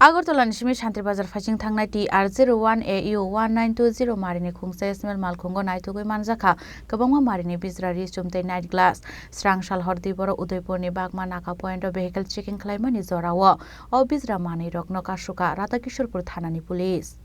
Agortolani Shimi Shanti Bazar Fashing Tangnai TR01AU-1920 Marini Khongsa SML Malkhungo Naitugwi Manjakha Kwbangma Marini Bijra Richum Night Glass Strang Shal Hordi Boro Udaipurni Bagma Naka Point of Vehicle Checking Claimani Zorawa O Bijra Mani Rokno Kashuka Rata Kishorpur Thanani Police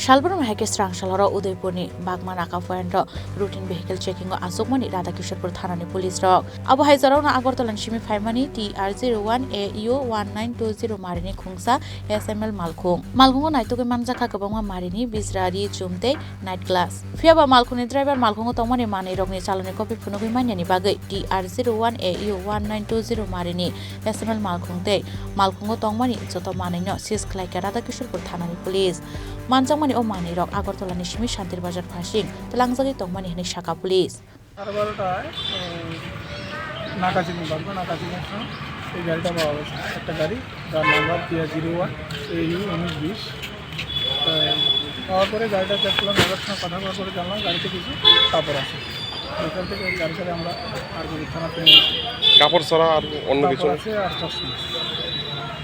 Shalbarum Hake Strang Shalora Udaipurni Bagma Naka Point routine vehicle checking Asukmani Rata Kishorpur Thanani Police Rock Abu Haizarona Agortolan Shimi Faimani TR01AU-1920 Marini Khongsa SML Malkhungo Naitugwi Manjakha Kwbangma Marini Bijra Richum Night Glass Fiaba Malkhuni driver Malkhungo Tongmani Mani Rokni Chaloni Copy Phunugwi Manyani Bagai TR01AU-1920 Marini SML Malkhungo Tongmani Joto Manino Sis Klaika Rata Kishorpur Thanani Police Manjakha O Mani Rock Agortolani Shimi Shantir Bazar Fashing Telangjagi Tongmani Hini Shaka Police নাকা চিনি এই গাড়িটা পাওয়া গেছে একটা গাড়ি যার number TR01AU-1920 পাওয়ার পরে গাড়িটা চেক করলাম ড্রাইভারের সঙ্গে কথা বলার পরে জানলাম গাড়িতে কিছু কাপড় আছে এখান থেকে গাড়িটাকে আমরা আর থানাতে নিয়ে কাপড় ছাড়া আর অন্য কিছু আছে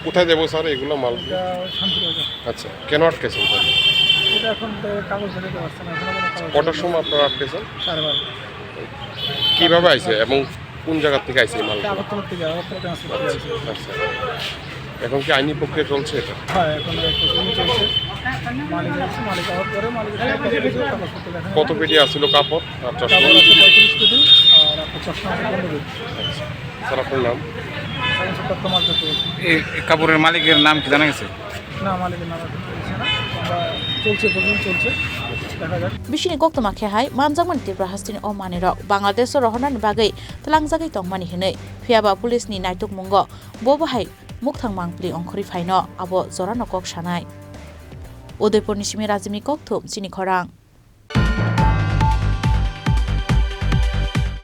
কোথায় দেবো স্যার এগুলো মাল শান্তিবাজার আচ্ছা কেন আটকেছেন স্যার এটা এখন কাগজ দিতে পারছে না এখন কটার সময় আপনারা আটকেছেন 12:30 কিভাবে আইছে এবং কোন জায়গা থেকে আইছে মাল আগরতলা থেকে ট্রান্সপোর্ট করে আইছে আচ্ছা এখন কি আইনি প্রক্রিয়া চলছে এটা হ্যাঁ এখন প্রসেসিং চলছে মালিক হওয়ার পরে কত পেটি আসছিল কাপড় আর চশমা 35 পেটি আর আপনার চশমা 15 পেটি স্যার আপনার নাম এই কাপড়ের মালিকের নাম কি জানা গেছে না মালিকের নাম এখন বলছে না আমরা চলছে প্রসেসিং চলছে দেখা যাক Bishini Koktoma Khehai Manjakman Tripura Hastini O Mani Rock Bangladesh Rohonan Bagai Telangjagi Tongmani Hine Fiaba Police ni Naitugwi Bobahai Mukhthang Mangpli Ongkhori Phaino Abo Zorano Kok Shanai Udaipurni Shimi Razimi Kokthum Chini Khorang